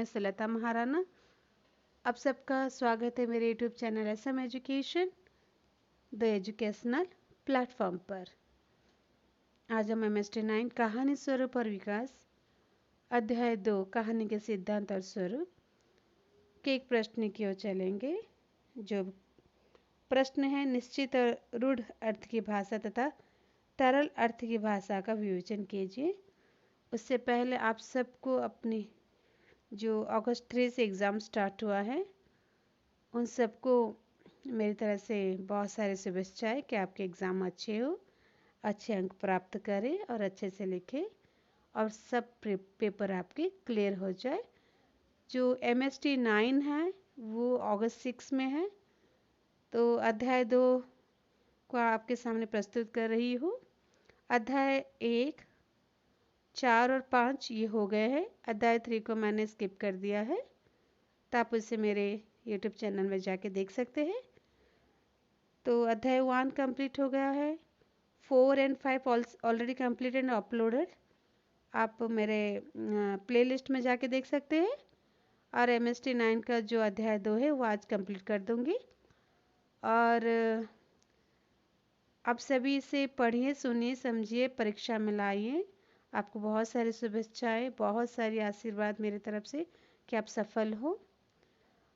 सलता महाराणा। आप सबका स्वागत है मेरे YouTube channel SM education the educational platform पर। आज हम MST 9 कहानी स्वरूप और विकास अध्याय 2 कहानी के सिद्धांत और स्वरूप के एक प्रश्न की ओर चलेंगे। जो प्रश्न है, निश्चित और रूढ़ अर्थ की भाषा तथा तरल अर्थ की भाषा का विवेचन कीजिए। उससे पहले आप सबको अपनी जो अगस्त 3 से एग्ज़ाम स्टार्ट हुआ है उन सबको मेरी तरफ से बहुत सारी शुभेच्छाएं कि आपके एग्ज़ाम अच्छे हो, अच्छे अंक प्राप्त करें और अच्छे से लिखें और सब पेपर आपके क्लियर हो जाए। जो MST 9 है वो अगस्त 6 में है, तो अध्याय 2 को आपके सामने प्रस्तुत कर रही हूँ। अध्याय 1, 4 और 5 ये हो गए हैं। अध्याय 3 को मैंने स्किप कर दिया है, तो आप उसे मेरे यूट्यूब चैनल में जाके देख सकते हैं। तो अध्याय 1 कंप्लीट हो गया है। 4 and 5 already complete and uploaded. आप मेरे प्लेलिस्ट में जाके देख सकते हैं। और MST 9 का जो अध्याय 2 है वो आज कंप्लीट कर दूंगी। और आप सभी इसे पढ़िए, सुनिए, समझिए, परीक्षा में लाइए। आपको बहुत सारी शुभेच्छाएं, बहुत सारी आशीर्वाद मेरी तरफ से कि आप सफल हो।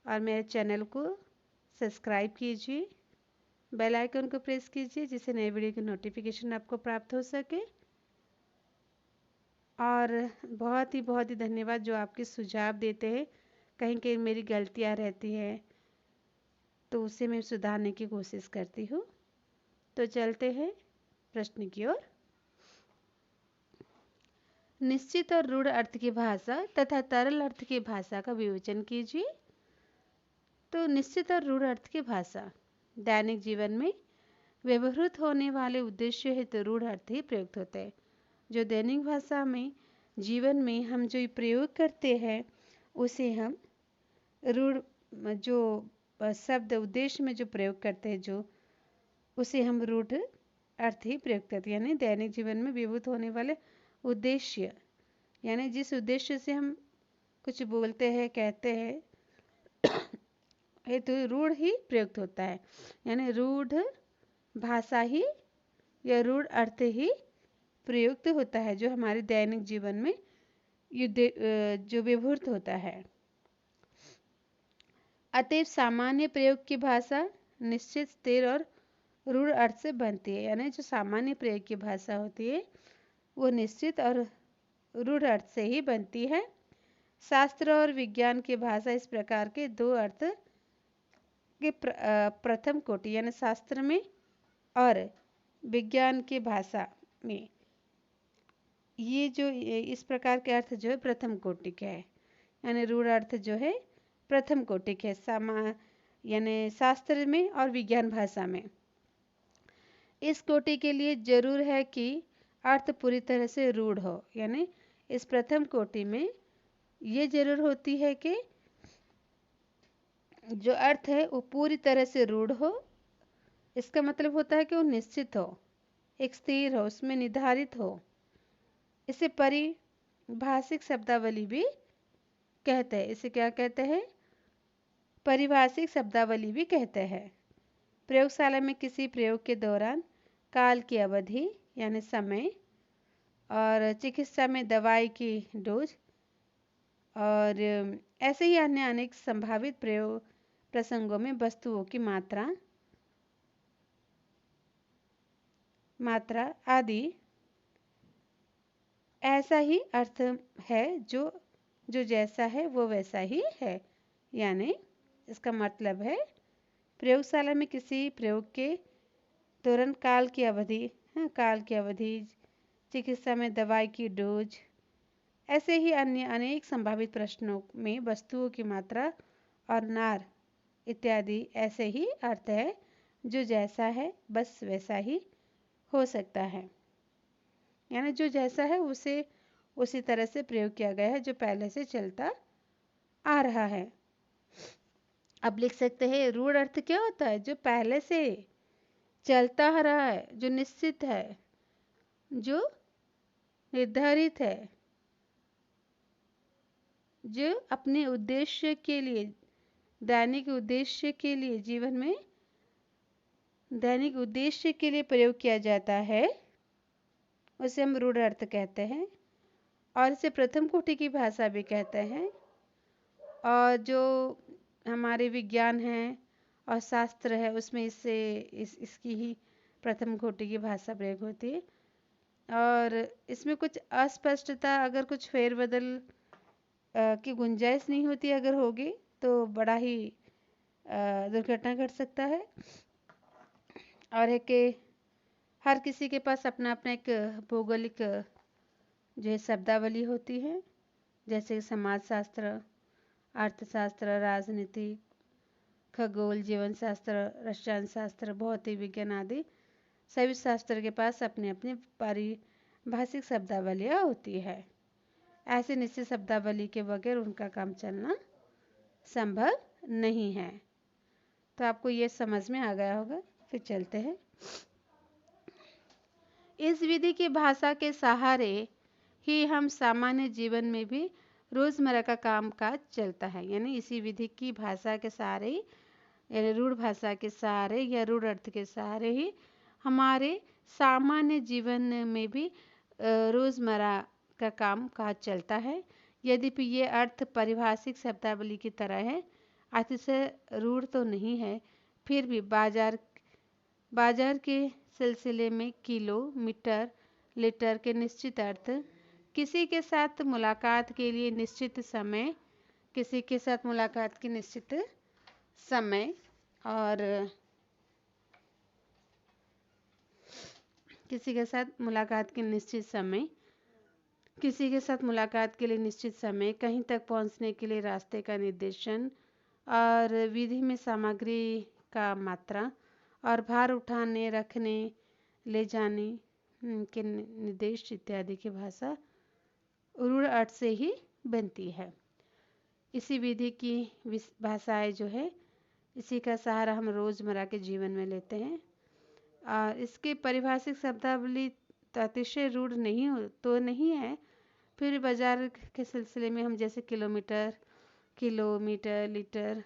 और मेरे चैनल को सब्सक्राइब कीजिए, बेल आइकन को प्रेस कीजिए जिससे नए वीडियो की नोटिफिकेशन आपको प्राप्त हो सके। और बहुत ही धन्यवाद जो आपके सुझाव देते हैं। कहीं कहीं मेरी गलतियां रहती है तो उसे मैं सुधारने की कोशिश करती हूँ। तो चलते हैं प्रश्न की ओर। निश्चित और रूढ़ अर्थ की भाषा तथा तरल अर्थ की भाषा का विवेचन कीजिए। तो निश्चित और रूढ़ अर्थ की भाषा दैनिक जीवन में व्यवहृत होने वाले उद्देश्य हेतु रूढ़ अर्थ ही प्रयुक्त होते हैं। जो दैनिक भाषा में जीवन में हम जो प्रयोग करते हैं उसे हम रूढ़, जो शब्द उद्देश्य में जो प्रयोग करते हैं जो उसे हम रूढ़ अर्थ ही प्रयोग करते हैं। यानी दैनिक जीवन में व्यवहृत होने वाले उद्देश्य, यानी जिस उद्देश्य से हम कुछ बोलते हैं, कहते हैं, हेतु रूढ़ ही प्रयुक्त होता है। यानी रूढ़ भाषा ही या रूढ़ अर्थ ही प्रयुक्त होता है जो हमारे दैनिक जीवन में जो व्यवहृत होता है। अतएव सामान्य प्रयोग की भाषा निश्चित, स्थिर और रूढ़ अर्थ से बनती है। यानी जो सामान्य प्रयोग की भाषा होती है वो निश्चित और रूढ़ अर्थ से ही बनती है। शास्त्र और विज्ञान की भाषा इस प्रकार के दो अर्थ के प्रथम कोटि, यानी शास्त्र में और विज्ञान की भाषा में ये जो इस प्रकार के अर्थ जो है प्रथम कोटि के है। यानी रूढ़ अर्थ जो है प्रथम कोटि के यानी शास्त्र में और विज्ञान भाषा में। इस कोटि के लिए जरूर है कि अर्थ पूरी तरह से रूढ़ हो। यानी इस प्रथम कोटि में ये जरूर होती है कि जो अर्थ है वो पूरी तरह से रूढ़ हो। इसका मतलब होता है कि वो निश्चित हो, एक स्थिर हो, उसमें निर्धारित हो। इसे परिभाषिक शब्दावली भी कहते हैं। इसे क्या कहते हैं? परिभाषिक शब्दावली भी कहते हैं। प्रयोगशाला में किसी प्रयोग के दौरान काल की अवधि यानी समय, और चिकित्सा में दवाई की डोज, और ऐसे ही अन्य अनेक संभावित प्रयोग प्रसंगों में वस्तुओं की मात्रा आदि ऐसा ही अर्थ है जो जैसा है वो वैसा ही है। यानी इसका मतलब है प्रयोगशाला में किसी प्रयोग के दौरान काल की अवधि, चिकित्सा में दवाई की डोज, ऐसे ही अन्य अनेक संभावित प्रश्नों में वस्तुओं की मात्रा और नार इत्यादि ऐसे ही अर्थ है जो जैसा है बस वैसा ही हो सकता है। यानी जो जैसा है उसे उसी तरह से प्रयोग किया गया है जो पहले से चलता आ रहा है। अब लिख सकते हैं रूढ़ अर्थ क्या होता है? जो पहले से चलता आ रहा है, जो निश्चित है, जो निर्धारित है। जो अपने उद्देश्य के लिए, दैनिक उद्देश्य के लिए, जीवन में दैनिक उद्देश्य के लिए प्रयोग किया जाता है, उसे हम रूढ़ अर्थ कहते हैं। और इसे प्रथम कोटि की भाषा भी कहते हैं। और जो हमारे विज्ञान है और शास्त्र है, उसमें इसकी ही प्रथम कोटि की भाषा प्रयोग होती है। और इसमें कुछ अस्पष्टता, अगर कुछ फेरबदल की गुंजाइश नहीं होती, अगर होगी तो बड़ा ही दुर्घटना घट सकता है। और है कि हर किसी के पास अपना अपना एक भौगोलिक जो है शब्दावली होती है, जैसे समाजशास्त्र, अर्थशास्त्र, राजनीति, खगोल, जीवन शास्त्र, रसायन शास्त्र, भौतिक विज्ञान आदि सभी शास्त्र के पास अपनी अपनी पारिभाषिक शब्दावलियाँ होती है। ऐसे निश्चित शब्दावली के बगैर उनका काम चलना संभव नहीं है। तो आपको ये समझ में आ गया होगा। फिर चलते हैं। इस विधि की भाषा के सहारे ही हम सामान्य जीवन में भी रोज़मर्रा का कामकाज चलता है। यानी इसी विधि की भाषा के सहारे, यानी रूढ़ भाषा के सहारे या रूढ़ अर्थ के सहारे ही हमारे सामान्य जीवन में भी रोज़मर्रा का कामकाज चलता है। यद्यपि ये अर्थ पारिभाषिक शब्दावली की तरह है, अतिशय रूढ़ तो नहीं है, फिर भी बाजार के सिलसिले में किलो, मीटर, लीटर के निश्चित अर्थ, किसी के साथ मुलाकात के लिए निश्चित समय, किसी के साथ मुलाकात की निश्चित समय, और किसी के साथ मुलाकात के निश्चित समय, किसी के साथ मुलाकात के लिए निश्चित समय, कहीं तक पहुंचने के लिए रास्ते का निर्देशन, और विधि में सामग्री का मात्रा, और भार उठाने, रखने, ले जाने के निर्देश इत्यादि की भाषा रूढ़ अर्थ से ही बनती है। इसी विधि की भाषाएं जो है, इसी का सहारा हम रोज़मर्रा के जीवन में लेते हैं। और इसके पारिभाषिक शब्दावली तो अतिशय रूढ़ नहीं है, फिर बाजार के सिलसिले में हम जैसे किलोमीटर, लीटर,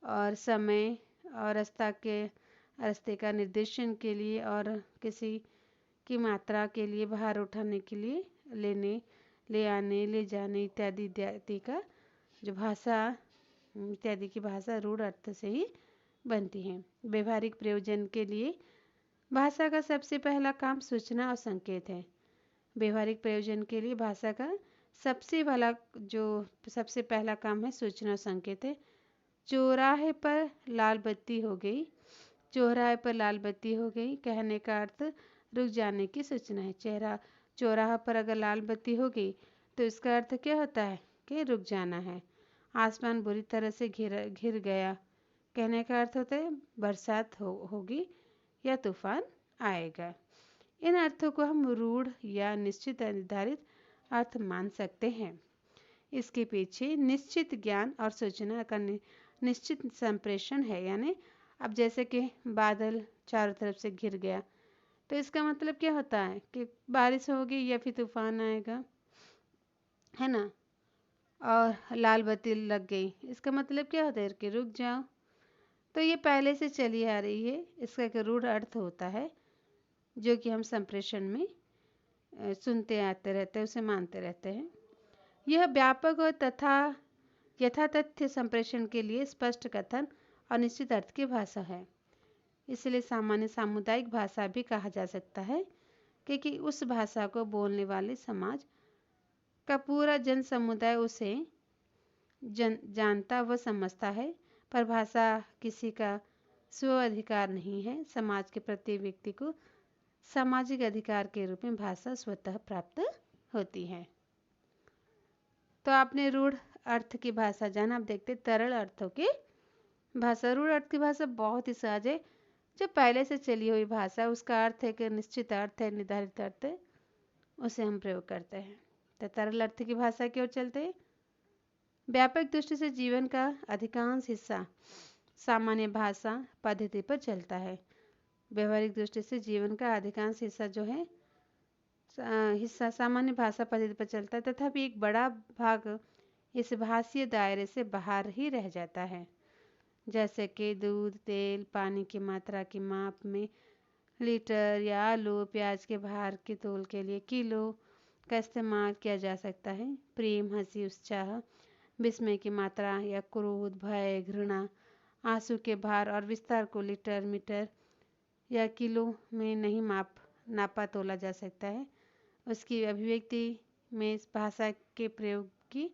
और समय और रास्ते का निर्देशन के लिए, और किसी की मात्रा के लिए, भार उठाने के लिए, ले आने, ले जाने इत्यादि इत्यादि का जो भाषा इत्यादि की भाषा रूढ़ अर्थ से ही बनती है। व्यवहारिक प्रयोजन के लिए भाषा का सबसे पहला काम सूचना और संकेत है। व्यवहारिक प्रयोजन के लिए भाषा का सबसे पहला काम है सूचना और संकेत है। चौराहे पर लाल बत्ती हो गई, कहने का अर्थ रुक जाने की सूचना है। चौराहा पर अगर लाल बत्ती हो गई तो इसका अर्थ क्या होता है कि रुक जाना है। आसमान बुरी तरह से घिर गया, कहने का अर्थ होता है बरसात होगी या तूफान आएगा। इन अर्थों को हम रूढ़ या निश्चित निर्धारित अर्थ मान सकते हैं। इसके पीछे निश्चित ज्ञान और सूचना का निश्चित संप्रेषण है। यानी अब जैसे कि बादल चारों तरफ से घिर गया, तो इसका मतलब क्या होता है कि बारिश होगी या फिर तूफान आएगा, है ना। और लाल बत्ती लग गई, इसका मतलब क्या होता है कि रुक जाओ। तो ये पहले से चली आ रही है, इसका एक रूढ़ अर्थ होता है जो कि हम संप्रेषण में सुनते आते रहते हैं, उसे मानते रहते हैं। यह व्यापक और तथा यथातथ्य संप्रेषण के लिए स्पष्ट कथन और निश्चित अर्थ की भाषा है। इसलिए सामान्य सामुदायिक भाषा भी कहा जा सकता है, क्योंकि उस भाषा को बोलने वाले समाज का पूरा जन समुदाय उसे जानता व समझता है। पर भाषा किसी का स्व अधिकार नहीं है। समाज के प्रत्येक व्यक्ति को सामाजिक अधिकार के रूप में भाषा स्वतः प्राप्त होती है। तो आपने रूढ़ अर्थ की भाषा जाना। अब देखते तरल अर्थों की भाषा। रूढ़ अर्थ की भाषा बहुत ही सहज है, जो पहले से चली हुई भाषा, उसका अर्थ है कि निश्चित अर्थ है, निर्धारित अर्थ है, उसे हम प्रयोग करते हैं। तो तरल अर्थ की भाषा की ओर चलते हैं। व्यापक दृष्टि से जीवन का अधिकांश हिस्सा सामान्य भाषा पद्धति पर चलता है। व्यवहारिक दृष्टि से जीवन का अधिकांश हिस्सा जो है हिस्सा सामान्य भाषा पद्धति पर चलता है, तथापि एक बड़ा भाग इस भाषीय दायरे से बाहर ही रह जाता है। जैसे कि दूध, तेल, पानी की मात्रा की माप में लीटर या आलू, प्याज के भार के तोल के लिए किलो का इस्तेमाल किया जा सकता है। प्रेम, हंसी, उत्साह, विस्मय की मात्रा या क्रोध, भय, घृणा, आंसू के भार और विस्तार को लीटर, मीटर या किलो में नहीं नापा तोला जा सकता है। उसकी अभिव्यक्ति में इस भाषा के प्रयोग की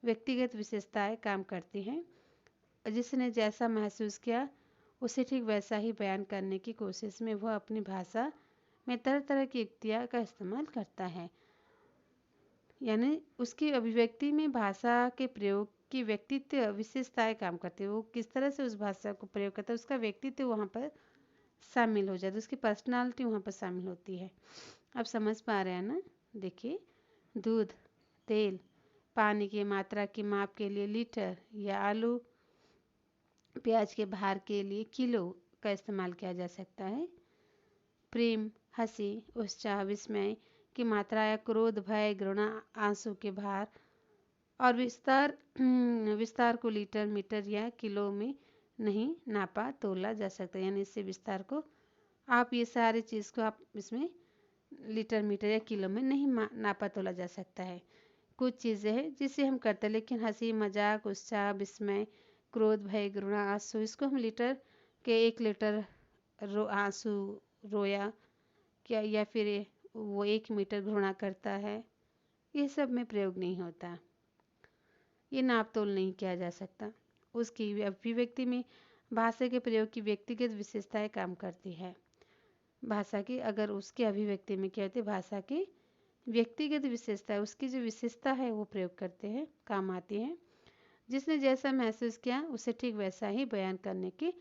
व्यक्तिगत विशेषताएं काम करती हैं। जिसने जैसा महसूस किया उसे ठीक वैसा ही बयान करने की कोशिश में वह अपनी भाषा में तरह तरह की युक्तियाँ का इस्तेमाल करता है। यानी उसकी अभिव्यक्ति में भाषा के प्रयोग की व्यक्तित्व विशेषताएं काम करती है। वो किस तरह से उस भाषा को प्रयोग करता है, उसका व्यक्तित्व वहाँ पर शामिल हो जाता है, उसकी पर्सनालिटी वहाँ पर शामिल होती है। अब समझ पा रहे हैं ना? देखिए, दूध, तेल, पानी की मात्रा की माप के लिए लीटर या आलू, प्याज के भार के लिए किलो का इस्तेमाल किया जा सकता है। प्रेम, हंसी, उत्साह, विस्मय की मात्रा या क्रोध, भय, घृणा, आंसू के भार और विस्तार को लीटर, मीटर या किलो में नहीं नापा तोला जा सकता है। यानी इससे विस्तार को आप ये सारी चीज़ को आप इसमें लीटर, मीटर या किलो में नहीं नापा तोला जा सकता है। कुछ चीज़ें हैं जिसे हम करते हैं, लेकिन हंसी, मजाक, उत्साह, विस्मय, क्रोध, भय, घृणा, आंसू, इसको हम लीटर के 1 लीटर आंसू रोया क्या या फिर वो 1 मीटर घृणा करता है, ये सब में प्रयोग नहीं होता, ये नाप तोल नहीं किया जा सकता। उसकी अभिव्यक्ति में भाषा के प्रयोग की व्यक्तिगत विशेषताएं काम करती है। भाषा की अगर उसकी अभिव्यक्ति में क्या होती है, भाषा की व्यक्तिगत विशेषता है, उसकी जो विशेषता है वो प्रयोग करते हैं, काम आती है। जिसने जैसा महसूस किया उसे ठीक वैसा ही बयान करने की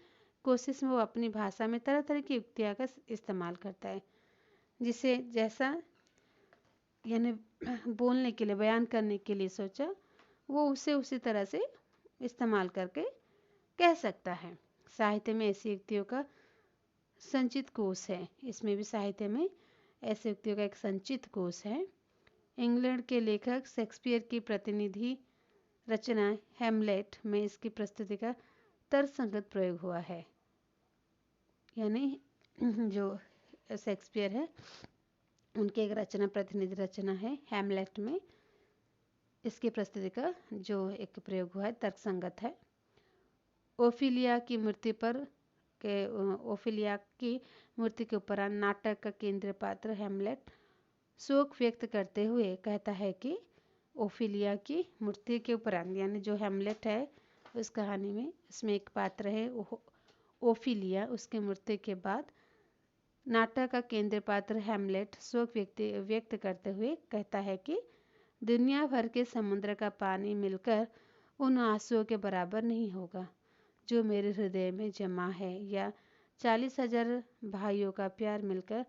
कोशिश में वो अपनी भाषा में तरह तरह की युक्तियाँ का इस्तेमाल करता है। जिसे जैसा यानी बोलने के लिए, बयान करने के लिए सोचा, वो उसे उसी तरह से इस्तेमाल करके कह सकता है। साहित्य में ऐसी युक्तियों का संचित कोश है। इसमें भी साहित्य में ऐसी युक्तियों का एक संचित कोश है। इंग्लैंड के लेखक शेक्सपियर की प्रतिनिधि रचना हैमलेट में इसकी प्रस्तुति का तर्कसंगत प्रयोग हुआ है। यानी जो शेक्सपियर है उनकी एक रचना, प्रतिनिधि रचना है हैमलेट में, इसकी प्रस्तुति का जो एक प्रयोग हुआ है तर्कसंगत है। ओफिलिया की मूर्ति के उपरांत नाटक का केंद्रीय पात्र हैमलेट शोक व्यक्त करते हुए कहता है कि ओफिलिया की मूर्ति के उपरांत, यानी जो हैमलेट है उस कहानी में, इसमें एक पात्र है ओफिलिया, उसकी मृत्यु के बाद नाटक का केंद्रीय पात्र हैमलेट शोक व्यक्त करते हुए कहता है कि दुनिया भर के समुद्र का पानी मिलकर उन आंसुओं के बराबर नहीं होगा जो मेरे हृदय में जमा है, या 40,000 भाइयों का प्यार मिलकर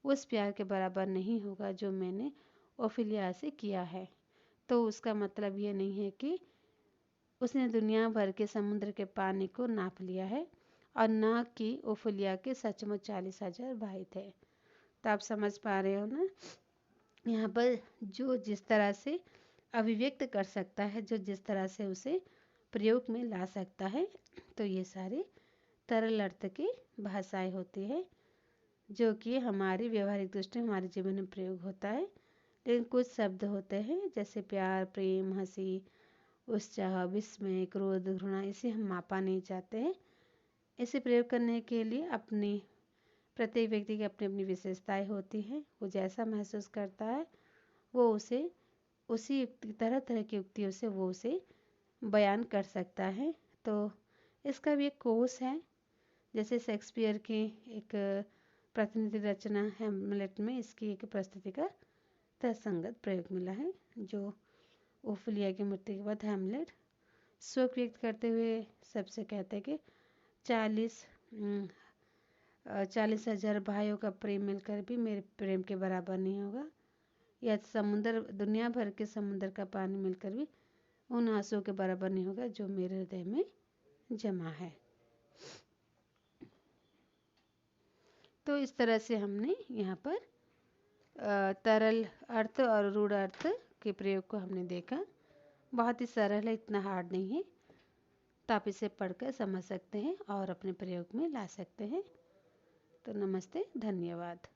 उस प्यार के बराबर नहीं होगा जो मैंने ओफिलिया से किया है। तो उसका मतलब ये नहीं है कि उसने दुनिया भर के समुद्र के पानी को नाप लिया है, और न कि ओफिलिया के सचमुच 40,000 भाई थे। तो आप समझ पा रहे हो ना, यहाँ पर जो जिस तरह से अभिव्यक्त कर सकता है, जो जिस तरह से उसे प्रयोग में ला सकता है, तो ये सारे तरल अर्थ की भाषाएं होती है जो कि हमारी व्यवहारिक दृष्टि हमारे जीवन में प्रयोग होता है। लेकिन कुछ शब्द होते हैं जैसे प्यार, प्रेम, हंसी, उत्साह, विस्मय, क्रोध, घृणा, इसे हम मापा नहीं चाहते हैं। इसे प्रयोग करने के लिए अपनी प्रत्येक व्यक्ति की अपनी अपनी विशेषताएं होती हैं। वो जैसा महसूस करता है वो उसे उसी तरह तरह की युक्तियों से वो उसे बयान कर सकता है। तो इसका भी एक कोर्स है, जैसे शेक्सपियर की एक प्रतिनिधि रचना हैमलेट में इसकी एक प्रस्तुति का तर्कसंगत प्रयोग मिला है। जो ओफिलिया की मृत्यु के बाद हैमलेट शोक व्यक्त करते हुए सबसे कहते हैं कि 40,000 भाइयों का प्रेम मिलकर भी मेरे प्रेम के बराबर नहीं होगा, या दुनिया भर के समुद्र का पानी मिलकर भी उन आंसुओं के बराबर नहीं होगा जो मेरे हृदय में जमा है। तो इस तरह से हमने यहाँ पर तरल अर्थ और रूढ़ अर्थ के प्रयोग को हमने देखा। बहुत ही सरल है, इतना हार्ड नहीं है, तो आप इसे पढ़कर समझ सकते हैं और अपने प्रयोग में ला सकते हैं। तो नमस्ते, धन्यवाद।